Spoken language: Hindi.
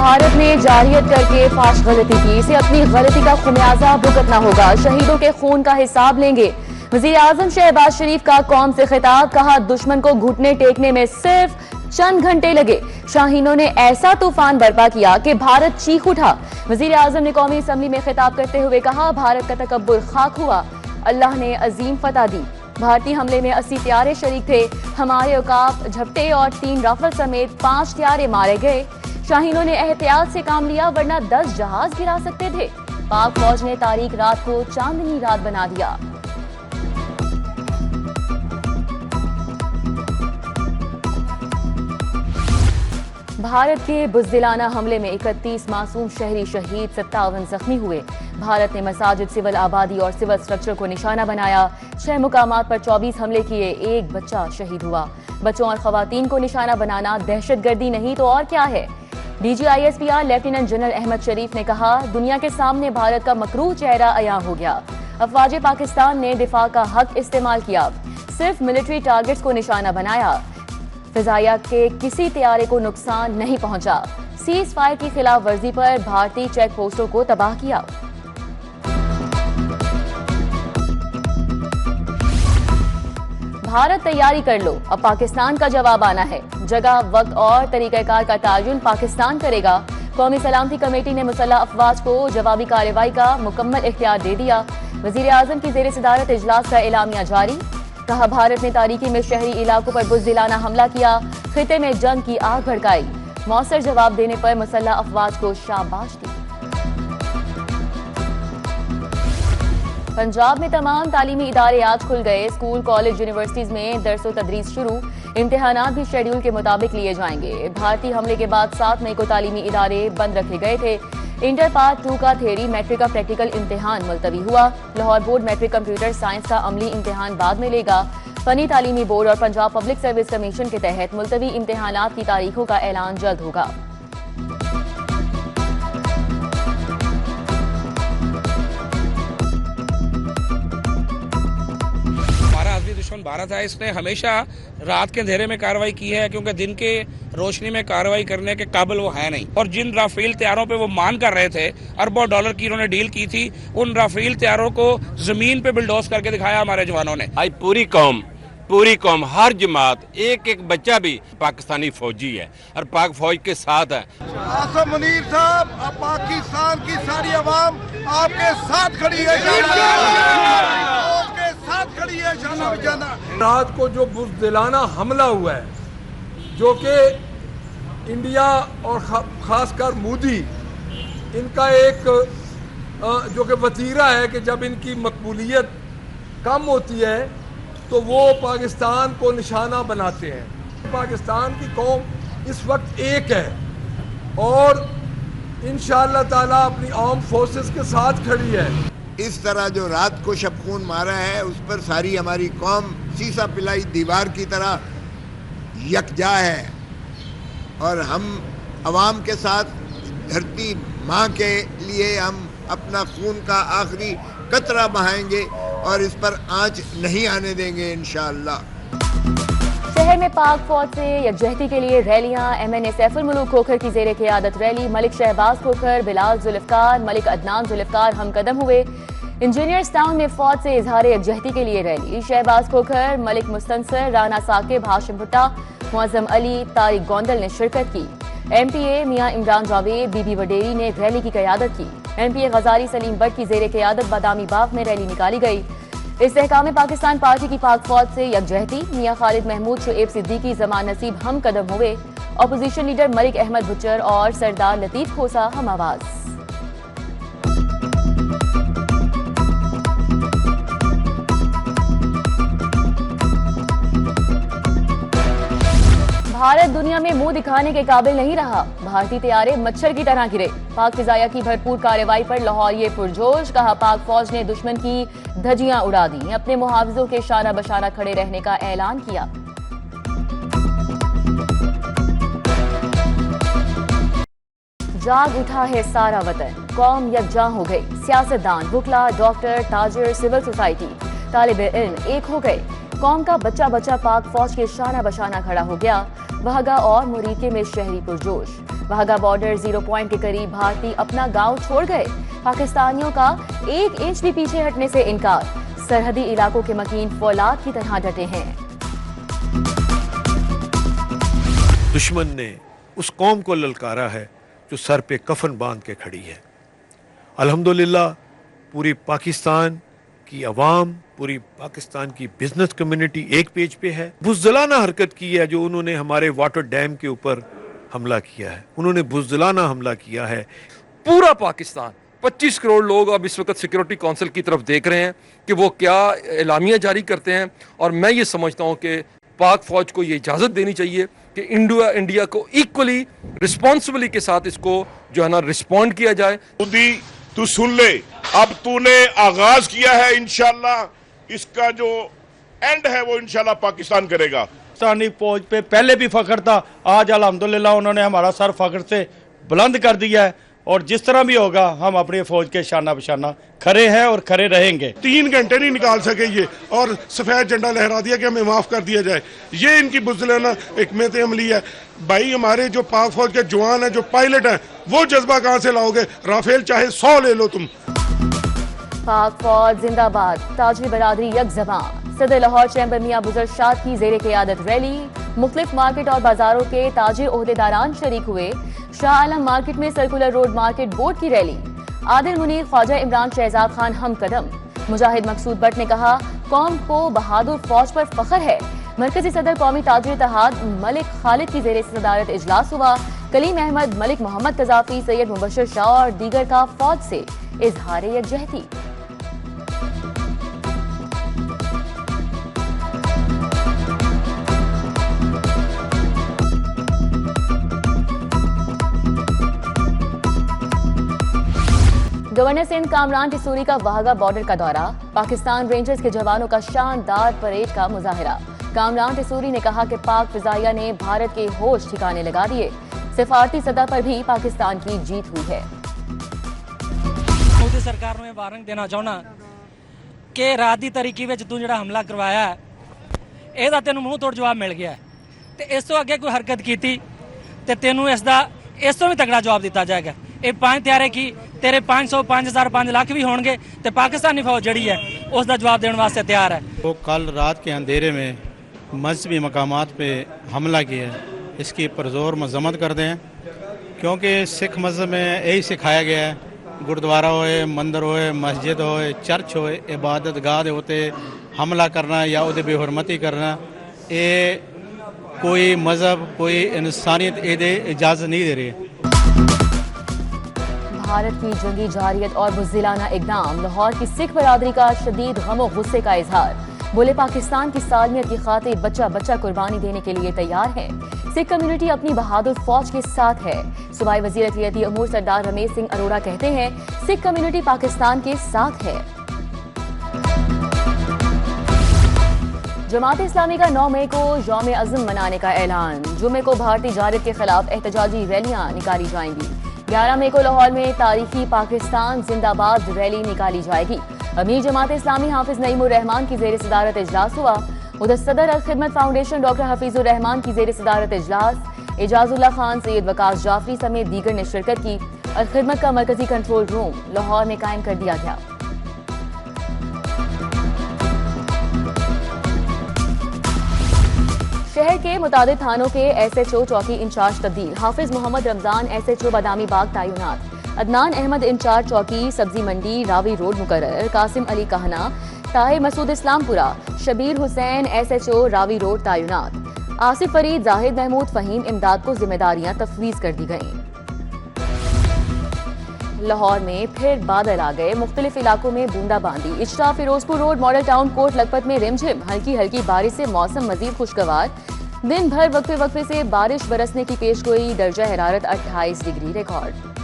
भारत ने जारियत करके फाश गलती की, इसे अपनी गलती का खुमियाजा भुगतना होगा। शहीदों के खून का हिसाब लेंगे। वजीर आजम शहबाज शरीफ का कौम से खिताब, कहा दुश्मन को घुटने टेकने में सिर्फ चंद घंटे लगे। शाहीनों ने ऐसा तूफान बर्पा किया कि भारत चीख उठा। वजीर आजम ने कौमी असम्बली में खिताब करते हुए कहा, भारत का तकब्बुर खाक हुआ, अल्लाह ने अजीम फतह दी। भारतीय हमले में 80 त्यारे शरीक थे। हमारे औकाफ झपटे और 3 राफेल समेत 5 त्यारे मारे गए। शाहीनों ने एहतियात से काम लिया, वरना 10 जहाज गिरा सकते थे। पाक फौज ने तारीख रात को चांदनी रात बना दिया। भारत के बुज़दिलाना हमले में 31 मासूम शहरी शहीद, 57 जख्मी हुए। भारत ने मसाजिद, सिविल आबादी और सिविल स्ट्रक्चर को निशाना बनाया। 6 मुकामात पर 24 हमले किए, 1 बच्चा शहीद हुआ। बच्चों और खवातीन को निशाना बनाना दहशतगर्दी नहीं तो और क्या है। DGISPR लेफ्टिनेंट जनरल अहमद शरीफ ने कहा, दुनिया के सामने भारत का मकरूह चेहरा अयां हो गया। अफवाज पाकिस्तान ने दिफा का हक इस्तेमाल किया, सिर्फ मिलिट्री टारगेट्स को निशाना बनाया। फिजाइया के किसी तैयारे को नुकसान नहीं पहुंचा। सीज फायर की खिलाफ वर्जी पर भारतीय चेक पोस्टों को तबाह किया। भारत तैयारी कर लो, अब पाकिस्तान का जवाब आना है। जगह, वक्त और तरीक़ाकार का तयन पाकिस्तान करेगा। कौमी सलामती कमेटी ने मुसल्लह अफवाज को जवाबी कार्रवाई का मुकम्मल इख्तियार दे दिया। वजीर आजम की जेर सदारत इजलास का एलामिया जारी। कहा, भारत ने तारीकी में शहरी इलाकों पर बुज़दिलाना हमला किया, खिते में जंग की आग भड़काई। मौसर जवाब देने पर मुसल्लह अफवाज को शाबाश दी। पंजाब में तमाम तालीमी इदारे आज खुल गए। स्कूल, कॉलेज, यूनिवर्सिटीज में दरसो तदरीस शुरू। इम्तिहानात भी शेड्यूल के मुताबिक लिए जाएंगे। भारतीय हमले के बाद 7 मई को तालीमी इदारे बंद रखे गए थे। इंटर पार्ट 2 का थ्योरी, मैट्रिक का प्रैक्टिकल इम्तिहान मुलतवी हुआ। Lahore board matric computer science का अमली इम्तिहान बाद में लेगा। फनी तालीमी बोर्ड और पंजाब पब्लिक सर्विस कमीशन के तहत मुलतवी इम्तिहानात की तारीखों का ऐलान जल्द होगा। दुश्मन भारत है, इसने हमेशा रात के अंधेरे में कार्रवाई की है, क्योंकि दिन के रोशनी में कार्रवाई करने के काबिल वो है नहीं। और जिन राफेल तैयारों पे वो मान कर रहे थे, अरबों डॉलर की उन्होंने डील की थी, उन राफेल तैयारों को जमीन पे बिल्डोज करके दिखाया हमारे जवानों ने। आज पूरी कौम, हर जमात, एक बच्चा भी पाकिस्तानी फौजी है और पाक फौज के साथ है। आसम मुनीर साहब, अब पाकिस्तान की सारी अवाम आपके साथ खड़ी है, आपके साथ खड़ी है। रात को जो बुज़दिलाना हमला हुआ है, जो कि इंडिया और खासकर मोदी इनका एक जो कि वतीरा है कि जब इनकी मकबूलियत कम होती है तो वो पाकिस्तान को निशाना बनाते हैं। पाकिस्तान की कौम इस वक्त एक है और इंशाअल्लाह ताला अपनी आर्म फोर्सेस के साथ खड़ी है। इस तरह जो रात को शबखून मारा है, उस पर सारी हमारी कौम सीसा पिलाई दीवार की तरह यकजा है और हम अवाम के साथ धरती माँ के लिए हम अपना खून का आखिरी कतरा बहाएंगे और इस पर आंच नहीं आने देंगे इंशाअल्लाह। शहर में पाक फौज से यकजहती के लिए रैलियां। MNA सैफुल मुल्क खोखर की जेर क़यादत रैली। मलिक शहबाज खोखर, बिलाल जुल्फ़कार, मलिक अदनान जुल्फ़कार हमकदम हुए। इंजीनियर्स टाउन में फौज से इजहार यकजहती के लिए रैली। शहबाज खोखर, मलिक मुस्तंसर, राना साकिब, हाशिम भुट्टा, मुअज़्ज़म अली, तारिक गोंदल ने शिरकत की। MPA मियां इमरान जावेद, बीबी वडेरी ने रैली की क़यादत की। MPA गजारी सलीम बट की जेर क़यादत बादामी बाग में रैली निकाली गई। इस्तेहकाम पाकिस्तान पार्टी की पाक फौज से यकजहती। मियां खालिद महमूद, शुएब सिद्दीकी, जमान नसीब हम कदम हुए। अपोजिशन लीडर मलिक अहमद भुच्चर और सरदार लतीफ खोसा हम आवाज। भारत दुनिया में मुंह दिखाने के काबिल नहीं रहा। भारतीय तैयारे मच्छर की तरह गिरे। पाक फिजाया की भरपूर कार्रवाई पर लाहौरिये पुरजोश। कहा, पाक फौज ने दुश्मन की धज्जियां उड़ा दी, अपने मुहावजों के शारा बशारा खड़े रहने का ऐलान किया। जाग उठा है सारा वतन, कौम यकजा हो गई। सियासतदान, वुकला, डॉक्टर, ताजिर, सिविल सोसाइटी, तालिब इल्म एक हो गए। कौम का बच्चा बच्चा पाक फौज के शाना बशाना खड़ा हो गया। वहगा और मुरीके में शहरी पुरजोश। वहगा बॉर्डर 0 पॉइंट के करीब भारतीय अपना गांव छोड़ गए। पाकिस्तानियों का 1 इंच भी पीछे हटने से इनकार। सरहदी इलाकों के मकीन फौलाद की तरह डटे हैं। दुश्मन ने उस कौम को ललकारा है जो सर पे कफन बांध के खड़ी है। अल्हम्दुलिल्लाह पूरी पाकिस्तान की अवाम, पूरी पाकिस्तान की बिजनेस कम्युनिटी एक पेज पे है। बुज़दिलाना हरकत की है जो उन्होंने हमारे वाटर डैम के ऊपर हमला किया है। उन्होंने बुज़दिलाना हमला किया है। पूरा पाकिस्तान 25 करोड़ लोग अब इस वक्त सिक्योरिटी काउंसिल की तरफ देख रहे हैं कि वो क्या एलामिया जारी करते हैं, और मैं ये समझता हूँ कि पाक फौज को ये इजाज़त देनी चाहिए कि इंडिया को इक्वली रिस्पॉन्सिबिलिटी के साथ इसको जो है ना रिस्पॉन्ड किया जाए। मोदी तू सुन ले, अब तूने आगाज किया है, इंशाल्लाह इसका जो एंड है वो इंशाल्लाह पाकिस्तान करेगा। पाकिस्तानी फौज पे पहले भी फख्र था, आज अल्हम्दुलिल्लाह उन्होंने हमारा सर फख्र से बुलंद कर दिया है, और जिस तरह भी होगा हम अपनी फौज के शाना बशाना खड़े हैं और खड़े रहेंगे। 3 घंटे नहीं निकाल सके ये, और सफेद झंडा लहरा दिया कि हमें माफ कर दिया जाए। ये इनकी बुज़दिलाना हिकमत अमली है। भाई हमारे जो पाक फौज के जवान है, जो पायलट है, वो जज्बा कहाँ से लाओगे? राफेल चाहे 100 ले लो तुम। पाक फौज जिंदाबाद, ताजरी बरादरी यकजबां। सदर लाहौर चैम्बर मियां बुजुर्ग शाद की जेर क़यादत रैली। मुख्तलिफ मार्केट और बाजारों के ताजिर ओहदेदारान शरीक हुए। शाह आलम मार्केट में सर्कुलर रोड मार्केट बोर्ड की रैली। आदिल मुनीर, ख्वाजा इमरान, शहजाद खान हम कदम। मुजाहिद मकसूद भट्ट ने कहा, कौम को बहादुर फौज पर फख्र है। मरकजी सदर कौमी ताजिर इत्तेहाद मलिक खालिद की जेर सदारत इजलास हुआ। कलीम अहमद, मलिक मोहम्मद कजाफी, सैयद मुबशर शाह और दीगर का फौज से इजहार यकजहती। गवर्नर सिंध कामरान टिसूरी का वहगा बॉर्डर का दौरा। पाकिस्तान रेंजर्स के जवानों का शानदार परेड का मुजाहिरा। कामरान टिसूरी ने कहा कि पाक फिजाइया ने भारत के होश ठिकाने लगा दिए। सिफारती सतह पर भी पाकिस्तान की जीत हुई है। मोदी सरकार ਨੂੰ ਵਾਰਨਿੰਗ ਦੇਣਾ ਚਾਹੁੰਦਾ ਕਿ ਰਾਤ ਦੀ ਤਰੀਕੇ ਵਿੱਚ ਤੂੰ ਜਿਹੜਾ ਹਮਲਾ ਕਰਵਾਇਆ ਇਹਦਾ ਤੈਨੂੰ ਮੂੰਹ ਤੋੜ ਜਵਾਬ ਮਿਲ ਗਿਆ ਤੇ ਇਸ ਤੋਂ ਅੱਗੇ ਕੋਈ ਹਰਕਤ ਕੀਤੀ ਤੇ ਤੈਨੂੰ ਇਸ ਤੋਂ ਵੀ ਤਗੜਾ ਜਵਾਬ ਦਿੱਤਾ ਜਾਏਗਾ। ਇਹ 5 ਤਿਆਰੇ ਕੀ तेरे 500, 5000, 5 लाख भी होंगे तो पाकिस्तानी फौज जड़ी है उसका जवाब देने वास्ते तैयार है। वो कल रात के अंधेरे में मजहबी मकामात पे हमला किया है, इसकी पुरजोर मजम्मत करते हैं, क्योंकि सिख मजहब में यही सिखाया गया है, गुरुद्वारा होए, मंदिर होए, मस्जिद होए, चर्च होए, इबादत गाह होते हमला करना या उहदी बेहुरमती करना, ये कोई मजहब कोई इंसानियत ये इजाज़त नहीं दे रही। भारत की जंगी जारियत और बुज़दिलाना इक़दाम। लाहौर की सिख बरादरी का शदीद गम और गुस्से का इजहार। बोले, पाकिस्तान की सालमियत की खातिर बच्चा बच्चा कुर्बानी देने के लिए तैयार है। सिख कम्युनिटी अपनी बहादुर फौज के साथ है। सूबाई वज़ीर अक़लियती अमूर सरदार रमेश सिंह अरोड़ा कहते हैं, सिख कम्युनिटी पाकिस्तान के साथ है। जमात इस्लामी का 9 मई को यौम अज़म मनाने का ऐलान। जुमे को भारतीय जारियत के खिलाफ एहतजाजी रैलियां निकाली जाएंगी। 11 मई को लाहौर में तारीखी पाकिस्तान जिंदाबाद रैली निकाली जाएगी। अमीर जमात इस्लामी हाफिज नईमुर रहमान की जेर सदारत इजलास हुआ। उधर सदर अल खिदमत फाउंडेशन डॉक्टर हफीजुर रहमान की जेर सदारत इजलास। एजाजुल्लाह खान, सैयद वकास जाफरी समेत दीगर ने शिरकत की। अल खिदमत का मरकजी कंट्रोल रूम लाहौर में कायम कर दिया गया। शहर के मुतादिद थानों के SHO चौकी इंचार्ज तब्दील। हाफिज मोहम्मद रमजान SHO बादामी बाग तैनात। अदनान अहमद इंचार्ज चौकी सब्जी मंडी रावी रोड मुकर्रर। कासिम अली कहना, ताहिर मसूद इस्लामपुरा, शबीर हुसैन SHO रावी रोड तैनात। आसिफ फरीद, जाहिद महमूद, फहीम इमदाद को जिम्मेदारियां तफवीज कर दी गईं। लाहौर में फिर बादल आ गए। मुख्तलिफ इलाकों में बूंदाबांदी। इजरा, Ferozepur road, model town, Kot Lakhpat में रिमझिम। हल्की हल्की बारिश से मौसम मजीद खुशगवार। दिन भर वक्फे वक्फे से बारिश बरसने की पेशगोई। दर्जा हरारत 28 डिग्री रिकॉर्ड।